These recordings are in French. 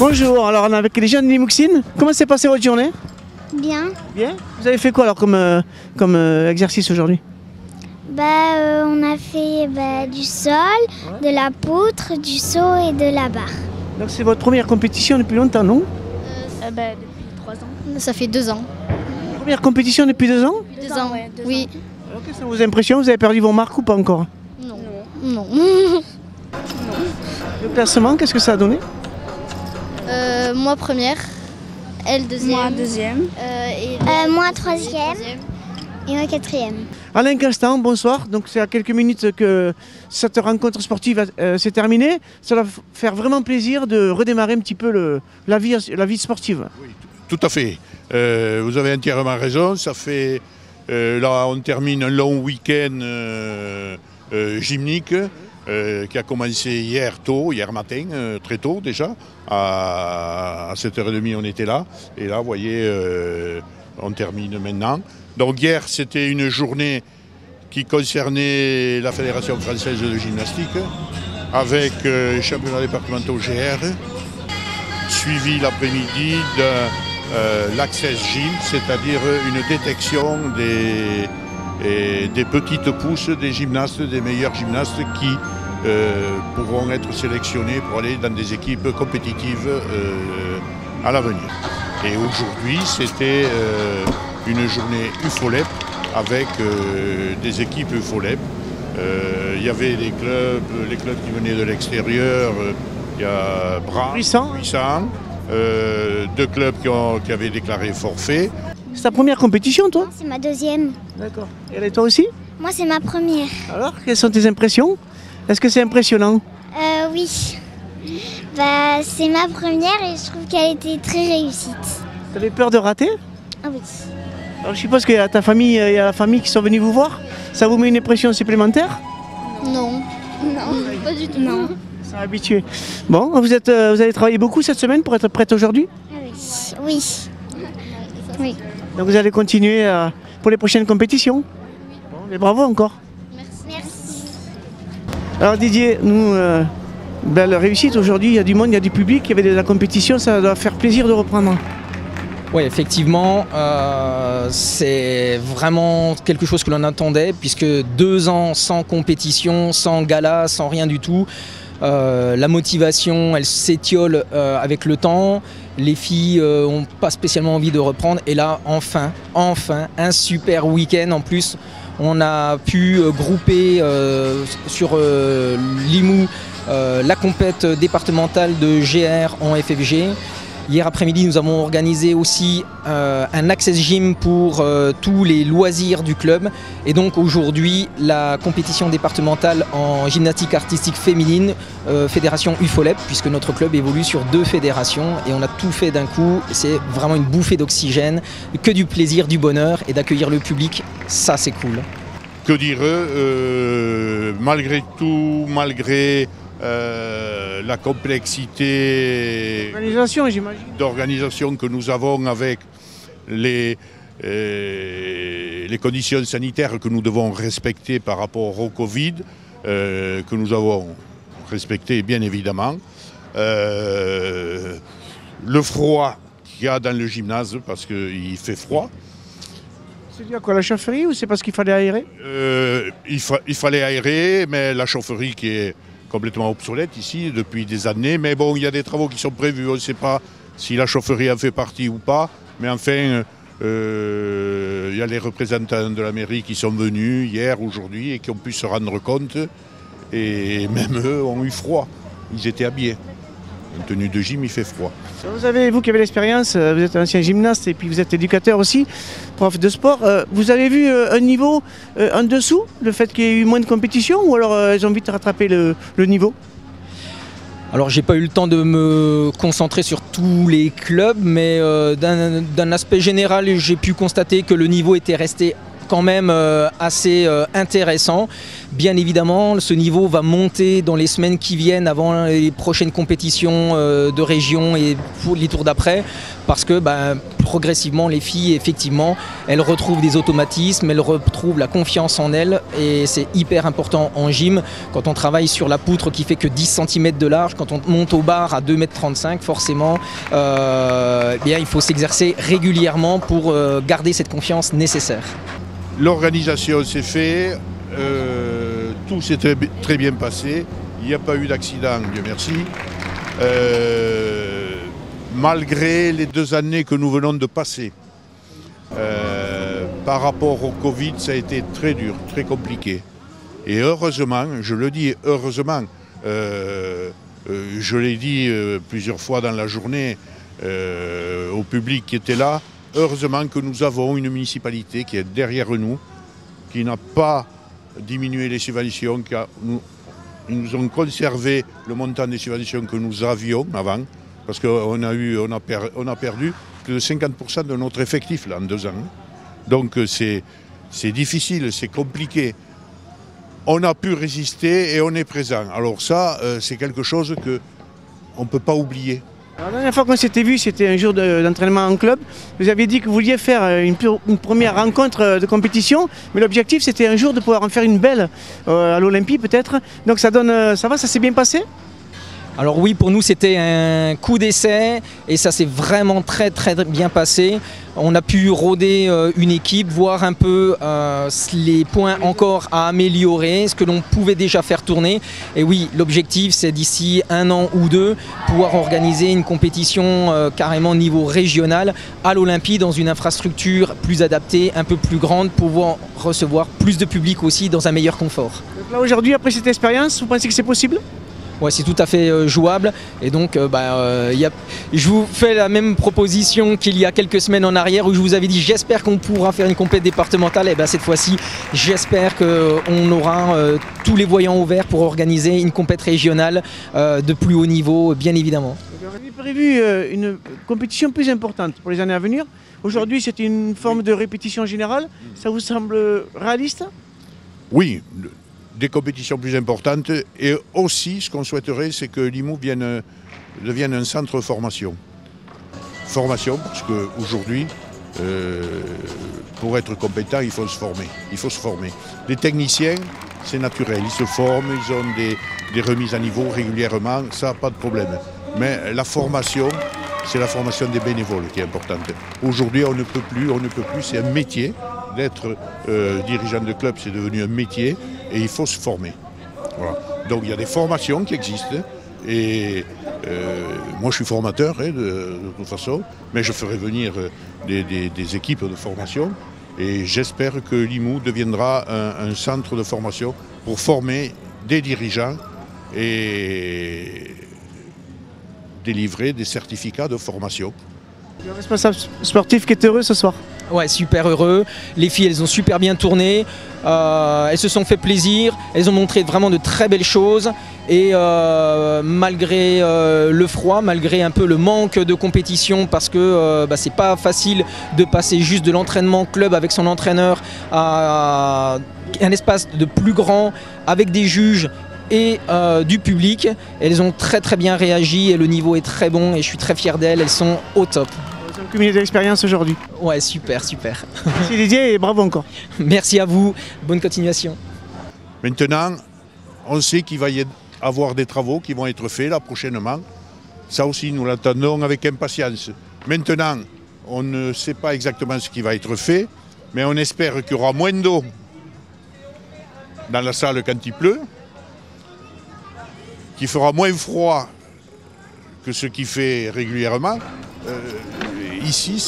Bonjour, alors on est avec les jeunes de Limouxine. Comment s'est passée votre journée? Bien. Bien. Vous avez fait quoi alors comme exercice aujourd'hui? On a fait du sol, de la poutre, du saut et de la barre. Donc c'est votre première compétition depuis longtemps, non? Depuis 3 ans. Ça fait 2 ans. Première compétition depuis 2 ans? 2 ans, ouais, oui. Alors quelles sont vos impressions? Vous avez perdu vos marques ou pas encore? Non. Non. Le classement, qu'est-ce que ça a donné? Moi première, elle deuxième. Moi deuxième. Moi troisième et moi quatrième. Alain Castan, bonsoir. Donc c'est à quelques minutes que cette rencontre sportive s'est terminée. Ça va faire vraiment plaisir de redémarrer un petit peu la vie sportive. Oui, tout à fait. Vous avez entièrement raison. Ça fait là, on termine un long week-end gymnique qui a commencé hier matin, très tôt déjà. À 7h30 on était là. Et là, vous voyez, on termine maintenant. Donc hier, c'était une journée qui concernait la Fédération française de gymnastique avec les championnats départementaux GR, suivi l'après-midi de l'Access Gym, c'est-à-dire une détection des petites pousses des gymnastes, des meilleurs gymnastes qui pourront être sélectionnés pour aller dans des équipes compétitives à l'avenir. Et aujourd'hui, c'était une journée UFOLEP avec des équipes UFOLEP. Il y avait les clubs qui venaient de l'extérieur. Il y a Bras, Puissant, 2 clubs qui avaient déclaré forfait. C'est ta première compétition, toi? C'est ma deuxième. D'accord. Et toi aussi? Moi c'est ma première. Alors, quelles sont tes impressions? Est-ce que c'est impressionnant? Oui. C'est ma première et je trouve qu'elle était très réussite. Tu avais peur de rater? Ah oui. Alors, je suppose qu'il y a ta famille et la famille qui sont venus vous voir. Ça vous met une pression supplémentaire? Non. Non, pas du tout. Non. Ça a habitué. Bon, vous avez travaillé beaucoup cette semaine pour être prête aujourd'hui? Ah oui. Oui. Donc vous allez continuer pour les prochaines compétitions? Bon, et bravo encore. Merci. Alors Didier, nous, belle réussite aujourd'hui, il y a du monde, il y a du public, il y avait de la compétition, ça doit faire plaisir de reprendre. Oui, effectivement, c'est vraiment quelque chose que l'on attendait, puisque 2 ans sans compétition, sans gala, sans rien du tout. La motivation, elle s'étiole avec le temps. Les filles n'ont pas spécialement envie de reprendre. Et là, enfin, un super week-end. En plus, on a pu grouper sur Limoux la compète départementale de GR en FFG. Hier après-midi, nous avons organisé aussi un Access Gym pour tous les loisirs du club. Et donc aujourd'hui, la compétition départementale en gymnastique artistique féminine, fédération UFOLEP, puisque notre club évolue sur 2 fédérations. Et on a tout fait d'un coup. C'est vraiment une bouffée d'oxygène, que du plaisir, du bonheur et d'accueillir le public. Ça, c'est cool. Que dire, malgré tout, malgré la complexité d'organisation que nous avons avec les conditions sanitaires que nous devons respecter par rapport au Covid, que nous avons respecté bien évidemment. Le froid qu'il y a dans le gymnase, parce qu'il fait froid. C'est dû à quoi, la chaufferie, ou c'est parce qu'il fallait aérer? Il fallait aérer, mais la chaufferie qui est complètement obsolète ici depuis des années. Mais bon, il y a des travaux qui sont prévus. On ne sait pas si la chaufferie en fait partie ou pas. Mais enfin, il y a les représentants de la mairie qui sont venus hier, aujourd'hui, et qui ont pu se rendre compte. Et même eux ont eu froid. Ils étaient habillés. En tenue de gym, il fait froid. Vous qui avez l'expérience, vous êtes ancien gymnaste et puis vous êtes éducateur aussi, prof de sport. Vous avez vu un niveau en dessous, le fait qu'il y ait eu moins de compétition, ou alors ils ont vite rattrapé le niveau? Alors j'ai pas eu le temps de me concentrer sur tous les clubs, mais d'un aspect général, j'ai pu constater que le niveau était resté quand même assez intéressants. Bien évidemment, ce niveau va monter dans les semaines qui viennent avant les prochaines compétitions de région et pour les tours d'après, parce que progressivement, les filles, effectivement, elles retrouvent des automatismes, elles retrouvent la confiance en elles, et c'est hyper important en gym. Quand on travaille sur la poutre qui fait que 10 cm de large, quand on monte au bar à 2,35 m, forcément, bien, il faut s'exercer régulièrement pour garder cette confiance nécessaire. L'organisation s'est faite, tout s'est très bien passé, il n'y a pas eu d'accident, Dieu merci. Malgré les 2 années que nous venons de passer, par rapport au Covid, ça a été très dur, très compliqué. Et heureusement, je le dis heureusement, je l'ai dit plusieurs fois dans la journée au public qui était là, heureusement que nous avons une municipalité qui est derrière nous, qui n'a pas diminué les subventions, ils nous ont conservé le montant des subventions que nous avions avant, parce qu'on a perdu plus de 50% de notre effectif là, en 2 ans. Donc c'est difficile, c'est compliqué. On a pu résister et on est présent. Alors ça, c'est quelque chose qu'on ne peut pas oublier. La dernière fois qu'on s'était vu, c'était un jour d'entraînement en club. Vous aviez dit que vous vouliez faire une première rencontre de compétition, mais l'objectif c'était un jour de pouvoir en faire une belle à l'Olympie peut-être. Donc ça va, ça s'est bien passé? Alors oui, pour nous c'était un coup d'essai et ça s'est vraiment très bien passé. On a pu rôder une équipe, voir un peu les points encore à améliorer, ce que l'on pouvait déjà faire tourner. Et oui, l'objectif c'est d'ici 1 an ou 2, pouvoir organiser une compétition carrément niveau régional à l'Olympie dans une infrastructure plus adaptée, un peu plus grande, pouvoir recevoir plus de public aussi dans un meilleur confort. Donc là aujourd'hui, après cette expérience, vous pensez que c'est possible? Ouais, c'est tout à fait jouable et donc je vous fais la même proposition qu'il y a quelques semaines en arrière où je vous avais dit j'espère qu'on pourra faire une compétition départementale, et cette fois-ci j'espère qu'on aura tous les voyants ouverts pour organiser une compétition régionale de plus haut niveau, bien évidemment. Vous avez prévu une compétition plus importante pour les années à venir. Aujourd'hui c'est une forme de répétition générale, ça vous semble réaliste? Oui. Des compétitions plus importantes et aussi ce qu'on souhaiterait c'est que Limoux devienne un centre de formation. Formation parce qu'aujourd'hui pour être compétent il faut se former. Les techniciens c'est naturel, ils se forment, ils ont des remises à niveau régulièrement, ça pas de problème. Mais la formation, c'est la formation des bénévoles qui est importante. Aujourd'hui on ne peut plus, c'est un métier. D'être dirigeant de club, c'est devenu un métier et il faut se former. Voilà. Donc il y a des formations qui existent et moi je suis formateur de toute façon, mais je ferai venir des équipes de formation et j'espère que Limoux deviendra un centre de formation pour former des dirigeants et délivrer des certificats de formation. Le responsable sportif qui est heureux ce soir. Ouais, super heureux. Les filles, elles ont super bien tourné. Elles se sont fait plaisir. Elles ont montré vraiment de très belles choses. Et malgré le froid, malgré un peu le manque de compétition, parce que c'est pas facile de passer juste de l'entraînement club avec son entraîneur à un espace de plus grand avec des juges et du public. Elles ont très bien réagi et le niveau est très bon et je suis très fier d'elles. Elles sont au top. Vous avez cumulé de l'expérience aujourd'hui. Ouais, super. Merci Didier et bravo encore. Merci à vous, bonne continuation. Maintenant, on sait qu'il va y avoir des travaux qui vont être faits là prochainement. Ça aussi, nous l'attendons avec impatience. Maintenant, on ne sait pas exactement ce qui va être fait, mais on espère qu'il y aura moins d'eau dans la salle quand il pleut, qu'il fera moins froid que ce qu'il fait régulièrement. Ici,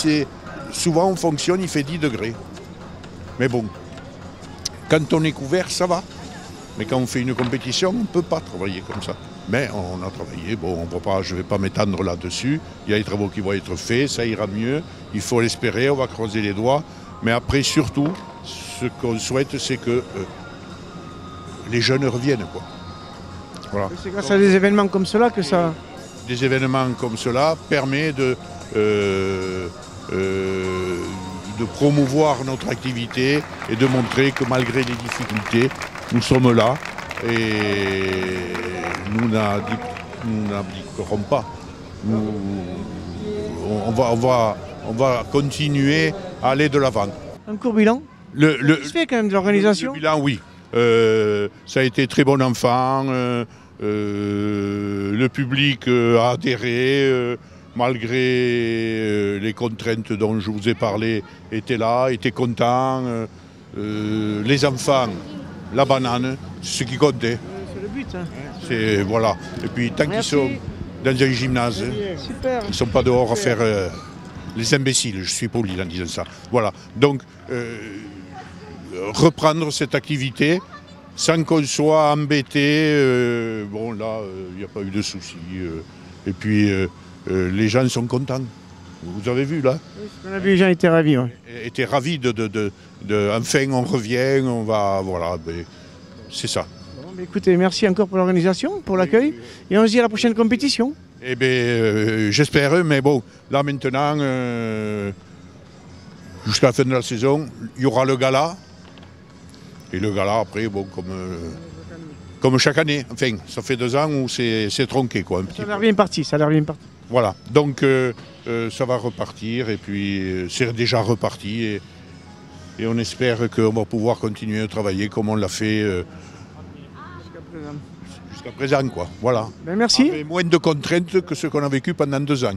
souvent on fonctionne, il fait 10 degrés. Mais bon, quand on est couvert, ça va. Mais quand on fait une compétition, on ne peut pas travailler comme ça. Mais on a travaillé, bon, je ne vais pas m'étendre là-dessus. Il y a des travaux qui vont être faits, ça ira mieux. Il faut l'espérer, on va croiser les doigts. Mais après, surtout, ce qu'on souhaite, c'est que les jeunes reviennent, quoi. Voilà. C'est grâce à des événements comme cela que ça... Des événements comme cela permettent de promouvoir notre activité et de montrer que malgré les difficultés, nous sommes là et nous n'abdiquerons pas. On va continuer à aller de l'avant. Un court bilan. Satisfait quand même de l'organisation. Le bilan, oui. Ça a été très bon enfant. Le public a adhéré. Malgré les contraintes dont je vous ai parlé, étaient là, étaient contents. Les enfants, la banane, c'est ce qui comptait. C'est le but. Hein. Voilà. Et puis tant qu'ils sont dans un gymnase, super. ils ne sont pas dehors à faire les imbéciles, je suis poli en disant ça. Voilà. Donc, reprendre cette activité sans qu'on soit embêté. Bon, là, il n'y a pas eu de soucis. Et puis, les gens sont contents. Vous avez vu, là? On a vu, les gens étaient ravis. Ouais. Étaient ravis enfin, on revient, on va... Voilà, c'est ça. Bon, écoutez, merci encore pour l'organisation, pour l'accueil. Et on se dit à la prochaine compétition. Eh bien, j'espère, mais bon, là maintenant, jusqu'à la fin de la saison, il y aura le gala. Et le gala, après, bon, comme chaque année. Enfin, ça fait 2 ans où c'est tronqué, quoi. Ça a l'air bien parti, Voilà, donc ça va repartir, et puis c'est déjà reparti. Et on espère qu'on va pouvoir continuer à travailler comme on l'a fait jusqu'à présent, quoi. Voilà. Ben merci. Avec moins de contraintes que ce qu'on a vécu pendant 2 ans.